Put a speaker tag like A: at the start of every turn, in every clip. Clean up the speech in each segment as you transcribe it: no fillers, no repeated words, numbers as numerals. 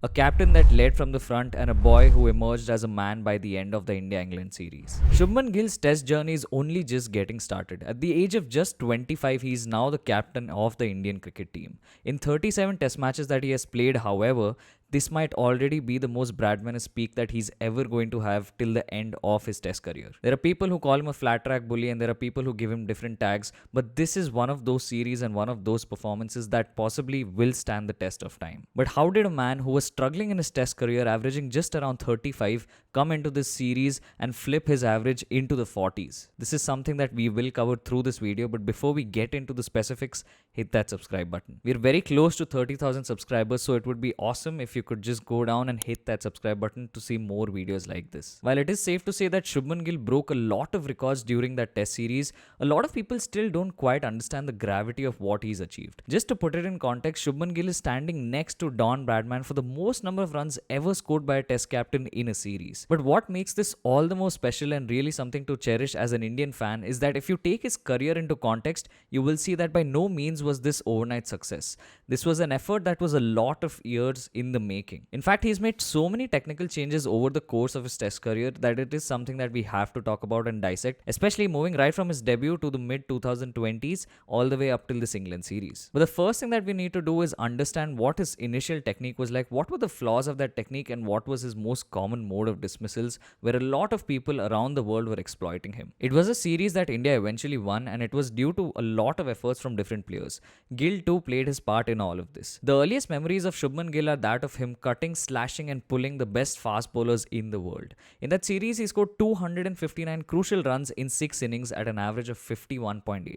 A: A captain that led from the front and a boy who emerged as a man by the end of the India-England series. Shubman Gill's test journey is only just getting started. At the age of just 25, he is now the captain of the Indian cricket team. In 37 test matches that he has played, however, this might already be the most Bradmanist peak that he's ever going to have till the end of his test career. There are people who call him a flat track bully and there are people who give him different tags, but this is one of those series and one of those performances that possibly will stand the test of time. But how did a man who was struggling in his test career, averaging just around 35, come into this series and flip his average into the 40s? This is something that we will cover through this video, but before we get into the specifics, hit that subscribe button. We're very close to 30,000 subscribers, so it would be awesome if you could just go down and hit that subscribe button to see more videos like this. While it is safe to say that Shubman Gill broke a lot of records during that test series, a lot of people still don't quite understand the gravity of what he's achieved. Just to put it in context, Shubman Gill is standing next to Don Bradman for the most number of runs ever scored by a test captain in a series. But what makes this all the more special and really something to cherish as an Indian fan is that if you take his career into context, you will see that by no means was this overnight success. This was an effort that was a lot of years in the making. In fact, he's made so many technical changes over the course of his test career that it is something that we have to talk about and dissect, especially moving right from his debut to the mid 2020s all the way up till this England series. But the first thing that we need to do is understand what his initial technique was like, what were the flaws of that technique, and what was his most common mode of dismissals where a lot of people around the world were exploiting him. It was a series that India eventually won, and it was due to a lot of efforts from different players. Gill too played his part in all of this. The earliest memories of Shubman Gill are that of him cutting, slashing and pulling the best fast bowlers in the world. In that series, he scored 259 crucial runs in 6 innings at an average of 51.8.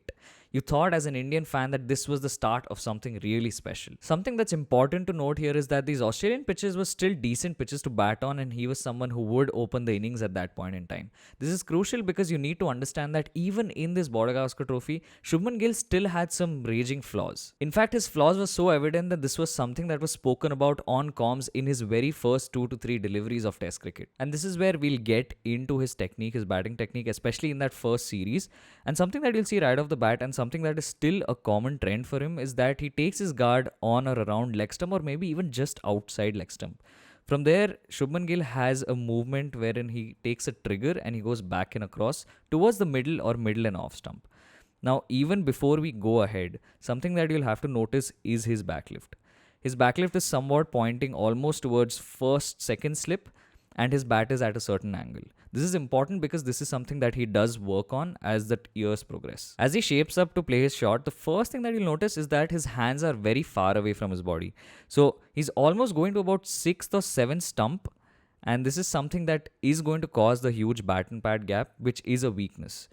A: You thought as an Indian fan that this was the start of something really special. Something that's important to note here is that these Australian pitches were still decent pitches to bat on, and he was someone who would open the innings at that point in time. This is crucial because you need to understand that even in this Border Gavaskar trophy, Shubman Gill still had some raging flaws. In fact, his flaws were so evident that this was something that was spoken about on comms in his very first 2 to 3 deliveries of Test cricket. And this is where we'll get into his technique, his batting technique, especially in that first series. And something that you'll see right off the bat, and something that is still a common trend for him, is that he takes his guard on or around leg stump, or maybe even just outside leg stump. From there, Shubman Gill has a movement wherein he takes a trigger and he goes back and across towards the middle or middle and off stump. Now, even before we go ahead, something that you'll have to notice is his backlift. His backlift is somewhat pointing almost towards first, second slip, and his bat is at a certain angle. This is important because this is something that he does work on as the years progress. As he shapes up to play his shot, the first thing that you'll notice is that his hands are very far away from his body. So he's almost going to about 6th or 7th stump, and this is something that is going to cause the huge bat and pad gap, which is a weakness.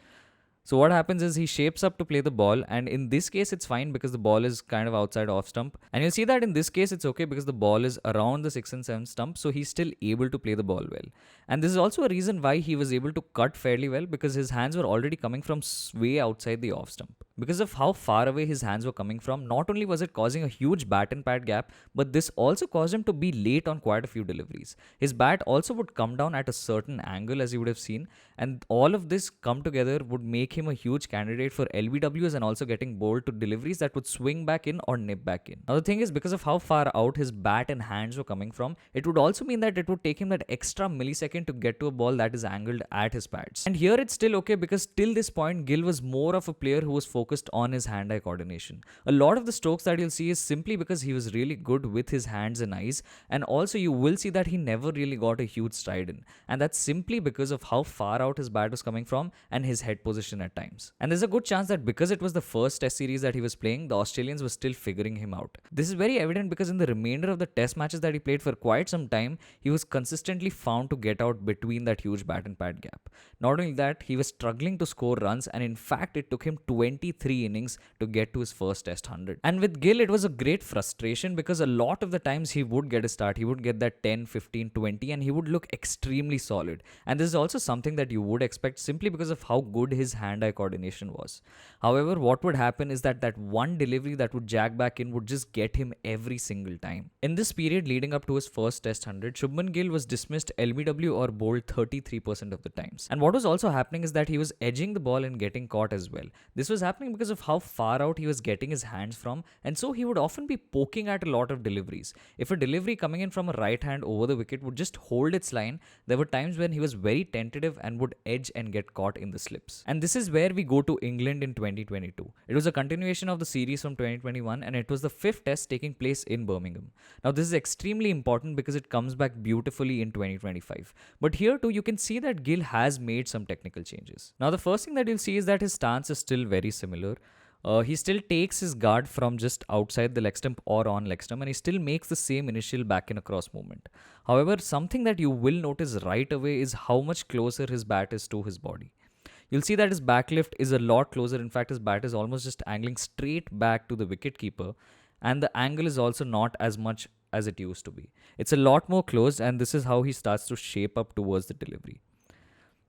A: So what happens is he shapes up to play the ball, and in this case it's fine because the ball is kind of outside off stump, and you'll see that in this case it's okay because the ball is around the 6th and 7th stump, so he's still able to play the ball well. And this is also a reason why he was able to cut fairly well, because his hands were already coming from way outside the off stump. Because of how far away his hands were coming from, not only was it causing a huge bat and pad gap, but this also caused him to be late on quite a few deliveries. His bat also would come down at a certain angle, as you would have seen, and all of this come together would make him a huge candidate for LBWs and also getting bowled to deliveries that would swing back in or nip back in. Now the thing is, because of how far out his bat and hands were coming from, it would also mean that it would take him that extra millisecond to get to a ball that is angled at his pads. And here it's still okay because till this point, Gill was more of a player who was focused on his hand-eye coordination. A lot of the strokes that you'll see is simply because he was really good with his hands and eyes, and also you will see that he never really got a huge stride in, and that's simply because of how far out his bat was coming from and his head position at times. And there's a good chance that because it was the first test series that he was playing, the Australians were still figuring him out. This is very evident because in the remainder of the test matches that he played for quite some time, he was consistently found to get out between that huge bat and pad gap. Not only that, he was struggling to score runs, and in fact it took him 23 innings to get to his first test 100. And with Gill, it was a great frustration because a lot of the times he would get a start, he would get that 10, 15, 20, and he would look extremely solid. And this is also something that you would expect simply because of how good his hand-eye coordination was. However, what would happen is that one delivery that would jag back in would just get him every single time. In this period leading up to his first test 100, Shubman Gill was dismissed LBW or bowled 33% of the times. And what was also happening is that he was edging the ball and getting caught as well. This was happening happening because of how far out he was getting his hands from, and so he would often be poking at a lot of deliveries. If a delivery coming in from a right hand over the wicket would just hold its line, there were times when he was very tentative and would edge and get caught in the slips. And this is where we go to England in 2022. It was a continuation of the series from 2021, and it was the fifth test taking place in Birmingham. Now this is extremely important because it comes back beautifully in 2025. But here too you can see that Gill has made some technical changes. Now the first thing that you'll see is that his stance is still very similar. He still takes his guard from just outside the leg stump or on leg stump, and he still makes the same initial back and across movement. However, something that you will notice right away is how much closer his bat is to his body. You'll see that his back lift is a lot closer. In fact, his bat is almost just angling straight back to the wicketkeeper, and the angle is also not as much as it used to be. It's a lot more closed, and this is how he starts to shape up towards the delivery.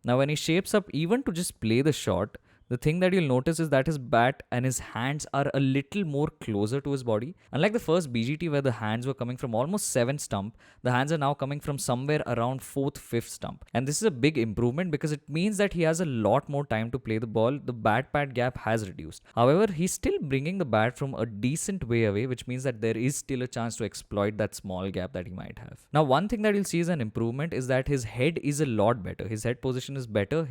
A: Now, when he shapes up even to just play the shot, the thing that you'll notice is that his bat and his hands are a little more closer to his body. Unlike the first BGT where the hands were coming from almost 7th stump, the hands are now coming from somewhere around 4th, 5th stump. And this is a big improvement because it means that he has a lot more time to play the ball. The bat-pad gap has reduced. However, he's still bringing the bat from a decent way away, which means that there is still a chance to exploit that small gap that he might have. Now, one thing that you'll see as an improvement is that his head is a lot better. His head position is better.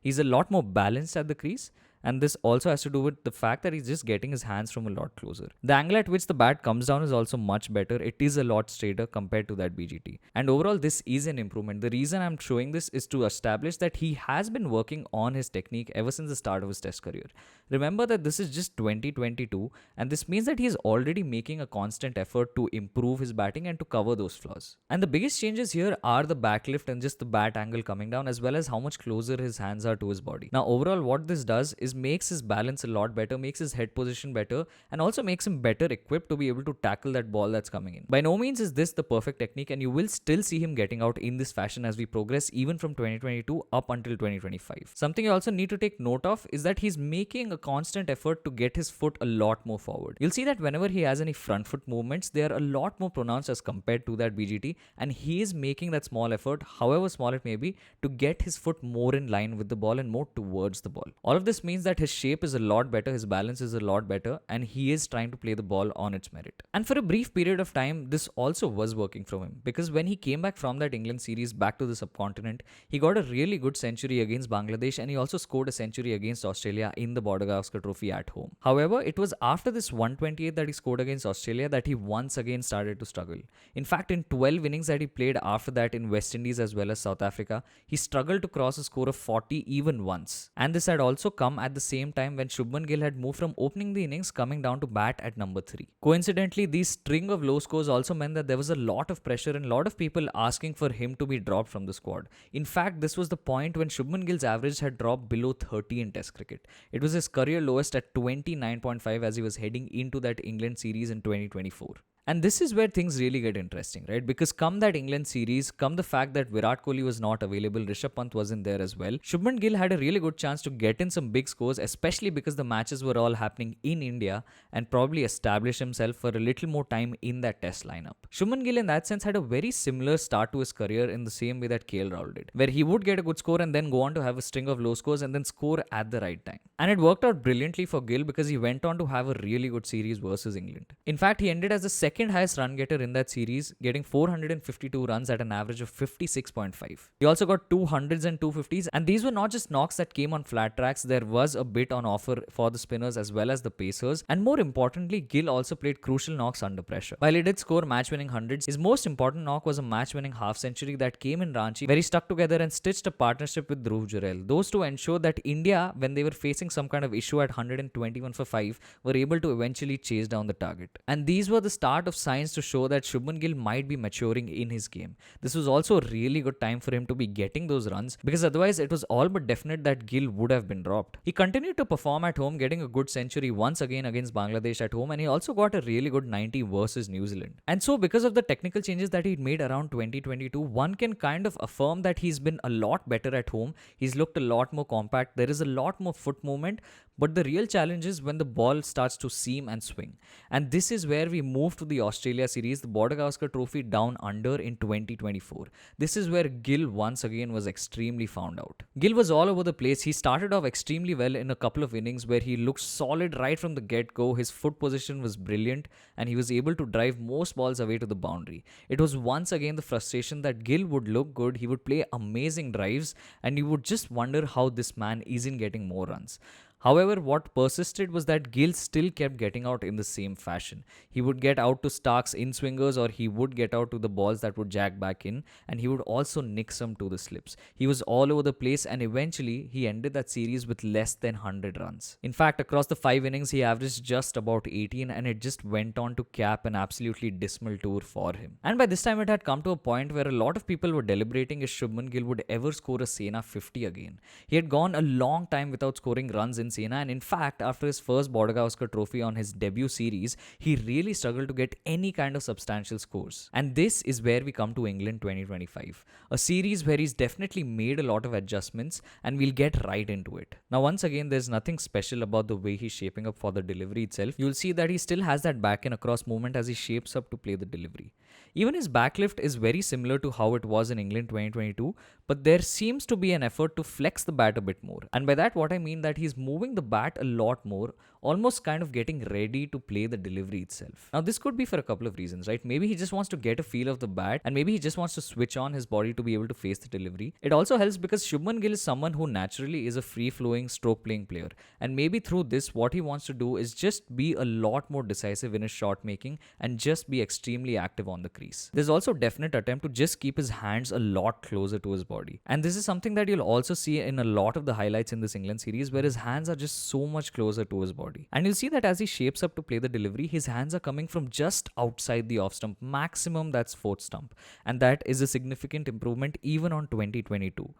A: He's a lot more balanced at the crease, and this also has to do with the fact that he's just getting his hands from a lot closer. The angle at which the bat comes down is also much better. It is a lot straighter compared to that BGT. And overall, this is an improvement. The reason I'm showing this is to establish that he has been working on his technique ever since the start of his test career. Remember that this is just 2022, and this means that he is already making a constant effort to improve his batting and to cover those flaws. And the biggest changes here are the back lift and just the bat angle coming down, as well as how much closer his hands are to his body. Now, overall, what this does is makes his balance a lot better, makes his head position better, and also makes him better equipped to be able to tackle that ball that's coming in. By no means is this the perfect technique, and you will still see him getting out in this fashion as we progress even from 2022 up until 2025. Something you also need to take note of is that he's making a constant effort to get his foot a lot more forward. You'll see that whenever he has any front foot movements, they are a lot more pronounced as compared to that BGT, and he is making that small effort, however small it may be, to get his foot more in line with the ball and more towards the ball. All of this means that his shape is a lot better, his balance is a lot better, and he is trying to play the ball on its merit. And for a brief period of time, this also was working from him, because when he came back from that England series back to the subcontinent, he got a really good century against Bangladesh, and he also scored a century against Australia in the Border Gavaskar Trophy at home. However, it was after this 128 that he scored against Australia that he once again started to struggle. In fact, in 12 innings that he played after that in West Indies as well as South Africa, he struggled to cross a score of 40 even once. And this had also come at the same time when Shubman Gill had moved from opening the innings coming down to bat at number 3. Coincidentally, these string of low scores also meant that there was a lot of pressure and a lot of people asking for him to be dropped from the squad. In fact, this was the point when Shubman Gill's average had dropped below 30 in Test cricket. It was his career lowest at 29.5 as he was heading into that England series in 2024. And this is where things really get interesting, right? Because come that England series, come the fact that Virat Kohli was not available, Rishabh Pant wasn't there as well, Shubman Gill had a really good chance to get in some big scores, especially because the matches were all happening in India, and probably establish himself for a little more time in that test lineup. Shubman Gill in that sense had a very similar start to his career in the same way that KL Rahul did, where he would get a good score and then go on to have a string of low scores and then score at the right time. And it worked out brilliantly for Gill because he went on to have a really good series versus England. In fact, he ended as the second highest run getter in that series, getting 452 runs at an average of 56.5. He also got 200s and 250s, and these were not just knocks that came on flat tracks. There was a bit on offer for the spinners as well as the pacers, and more importantly, Gill also played crucial knocks under pressure. While he did score match-winning hundreds, his most important knock was a match-winning half-century that came in Ranchi, where he stuck together and stitched a partnership with Dhruv Jurel. Those two ensured that India, when they were facing some kind of issue at 121 for 5, were able to eventually chase down the target. And these were the start of signs to show that Shubman Gill might be maturing in his game. This was also a really good time for him to be getting those runs, because otherwise it was all but definite that Gill would have been dropped. He continued to perform at home, getting a good century once again against Bangladesh at home, and he also got a really good 90 versus New Zealand. And so because of the technical changes that he made around 2022, one can kind of affirm that he's been a lot better at home. He's looked a lot more compact. There is a lot more foot movement, But the real challenge is when the ball starts to seam and swing. And this is where we move to the Australia series, the Border Gavaskar Trophy down under in 2024. This is where Gill once again was extremely found out. Gill was all over the place. He started off extremely well in a couple of innings where he looked solid right from the get-go. His foot position was brilliant and he was able to drive most balls away to the boundary. It was once again the frustration that Gill would look good, he would play amazing drives, and you would just wonder how this man isn't getting more runs. However, what persisted was that Gill still kept getting out in the same fashion. He would get out to Stark's in swingers, or he would get out to the balls that would jack back in, and he would also nick some to the slips. He was all over the place, and eventually he ended that series with less than 100 runs. In fact, across the 5 innings, he averaged just about 18, and it just went on to cap an absolutely dismal tour for him. And by this time, it had come to a point where a lot of people were deliberating if Shubman Gill would ever score a Sena 50 again. He had gone a long time without scoring runs in Sena, and in fact, after his first Border Gavaskar Trophy on his debut series, he really struggled to get any kind of substantial scores. And this is where we come to England 2025, a series where he's definitely made a lot of adjustments, and we'll get right into it. Now, once again, there's nothing special about the way he's shaping up for the delivery itself. You'll see that he still has that back and across movement as he shapes up to play the delivery. Even his backlift is very similar to how it was in England 2022, but there seems to be an effort to flex the bat a bit more. And by that, what I mean that he's moving the bat a lot more, almost kind of getting ready to play the delivery itself. Now, this could be for a couple of reasons, right? Maybe he just wants to get a feel of the bat, and maybe he just wants to switch on his body to be able to face the delivery. It also helps because Shubman Gill is someone who naturally is a free-flowing stroke-playing player, and maybe through this, what he wants to do is just be a lot more decisive in his shot making and just be extremely active on the crease. There's also definite attempt to just keep his hands a lot closer to his body, and this is something that you'll also see in a lot of the highlights in this England series, where his hands are just so much closer to his body. And you'll see that as he shapes up to play the delivery, his hands are coming from just outside the off stump, maximum that's fourth stump, and that is a significant improvement even on 2022.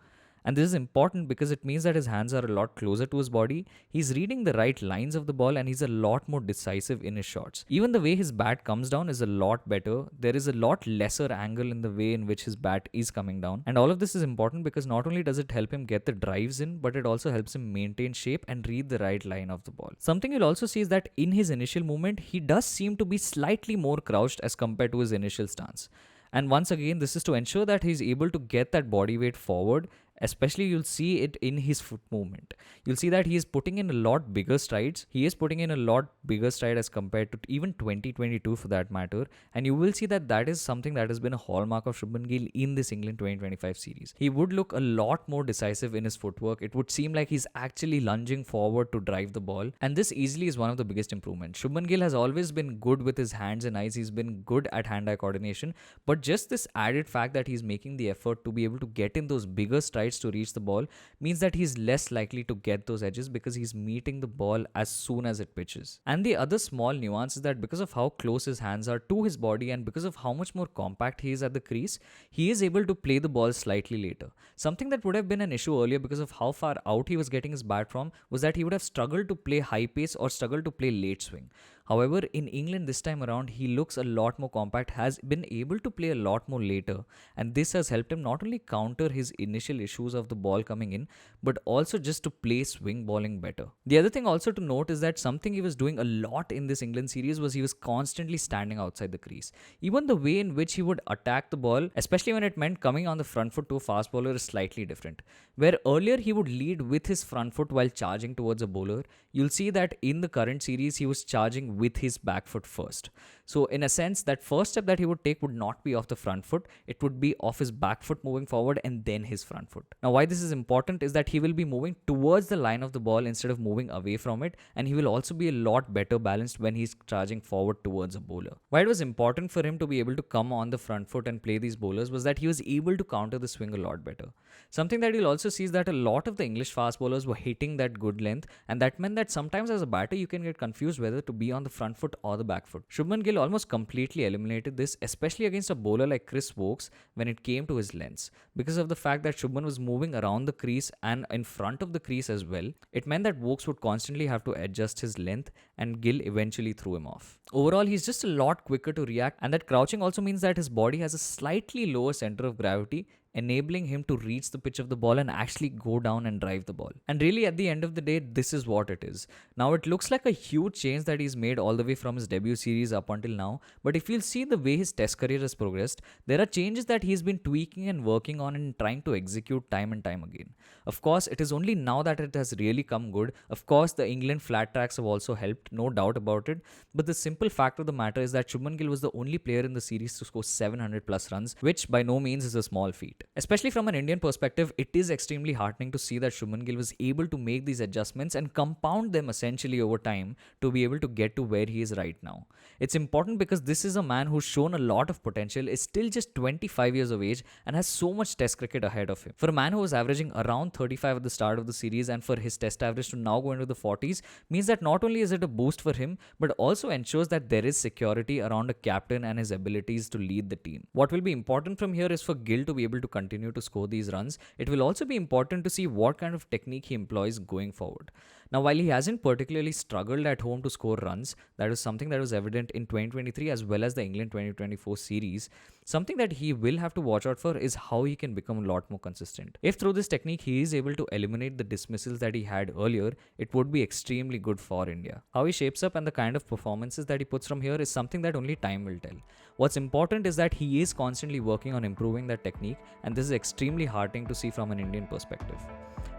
A: And this is important because it means that his hands are a lot closer to his body, he's reading the right lines of the ball, and he's a lot more decisive in his shots. Even the way his bat comes down is a lot better. There is a lot lesser angle in the way in which his bat is coming down. And all of this is important because not only does it help him get the drives in, but it also helps him maintain shape and read the right line of the ball. Something you'll also see is that in his initial movement, he does seem to be slightly more crouched as compared to his initial stance. And once again, this is to ensure that he's able to get that body weight forward. Especially you'll see it in his foot movement. You'll see that he is putting in a lot bigger strides. He is putting in a lot bigger stride as compared to even 2022 for that matter. And you will see that that is something that has been a hallmark of Shubman Gill in this England 2025 series. He would look a lot more decisive in his footwork. It would seem like he's actually lunging forward to drive the ball. And this easily is one of the biggest improvements. Shubman Gill has always been good with his hands and eyes. He's been good at hand-eye coordination. But just this added fact that he's making the effort to be able to get in those bigger strides to reach the ball means that he's less likely to get those edges because he's meeting the ball as soon as it pitches. And the other small nuance is that because of how close his hands are to his body and because of how much more compact he is at the crease, he is able to play the ball slightly later. Something that would have been an issue earlier because of how far out he was getting his bat from was that he would have struggled to play high pace or struggled to play late swing. However, in England this time around, he looks a lot more compact, has been able to play a lot more later, and this has helped him not only counter his initial issues of the ball coming in, but also just to play swing bowling better. The other thing also to note is that something he was doing a lot in this England series was he was constantly standing outside the crease. Even the way in which he would attack the ball, especially when it meant coming on the front foot to a fast bowler, is slightly different. Where earlier he would lead with his front foot while charging towards a bowler, you'll see that in the current series he was charging with his back foot first. So in a sense, that first step that he would take would not be off the front foot, it would be off his back foot moving forward and then his front foot. Now why this is important is that he will be moving towards the line of the ball instead of moving away from it, and he will also be a lot better balanced when he's charging forward towards a bowler. Why it was important for him to be able to come on the front foot and play these bowlers was that he was able to counter the swing a lot better. Something that you'll also see is that a lot of the English fast bowlers were hitting that good length, and that meant that sometimes as a batter you can get confused whether to be on the front foot or the back foot. Shubman Gill almost completely eliminated this, especially against a bowler like Chris Wokes when it came to his lengths. Because of the fact that Shubman was moving around the crease and in front of the crease as well, it meant that Wokes would constantly have to adjust his length, and Gill eventually threw him off. Overall, he's just a lot quicker to react, and that crouching also means that his body has a slightly lower center of gravity, enabling him to reach the pitch of the ball and actually go down and drive the ball. And really, at the end of the day, this is what it is. Now, it looks like a huge change that he's made all the way from his debut series up until now, but if you'll see the way his test career has progressed, there are changes that he's been tweaking and working on and trying to execute time and time again. Of course, it is only now that it has really come good. Of course, the England flat tracks have also helped, no doubt about it, but the simple fact of the matter is that Shubman Gill was the only player in the series to score 700 plus runs, which by no means is a small feat. Especially from an Indian perspective, it is extremely heartening to see that Shubman Gill was able to make these adjustments and compound them essentially over time to be able to get to where he is right now. It's important because this is a man who's shown a lot of potential, is still just 25 years of age, and has so much test cricket ahead of him. For a man who was averaging around 35 at the start of the series, and for his test average to now go into the 40s, means that not only is it a boost for him, but also ensures that there is security around a captain and his abilities to lead the team. What will be important from here is for Gill to be able to continue to score these runs. It will also be important to see what kind of technique he employs going forward. Now, while he hasn't particularly struggled at home to score runs, that is something that was evident in 2023 as well as the England 2024 series. Something that he will have to watch out for is how he can become a lot more consistent. If through this technique he is able to eliminate the dismissals that he had earlier, it would be extremely good for India. How he shapes up and the kind of performances that he puts from here is something that only time will tell. What's important is that he is constantly working on improving that technique, and this is extremely heartening to see from an Indian perspective.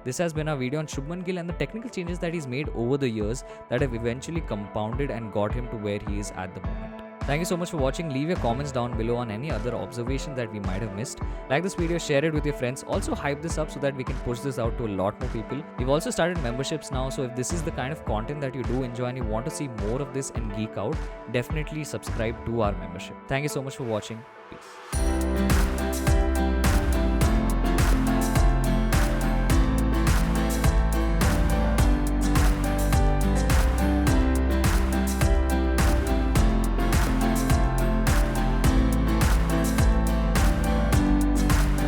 A: This has been our video on Shubman Gill and the technical changes that he's made over the years that have eventually compounded and got him to where he is at the moment. Thank you so much for watching. Leave your comments down below on any other observations that we might have missed. Like this video, share it with your friends. Also hype this up so that we can push this out to a lot more people. We've also started memberships now, so if this is the kind of content that you do enjoy and you want to see more of this and geek out, definitely subscribe to our membership. Thank you so much for watching. Peace.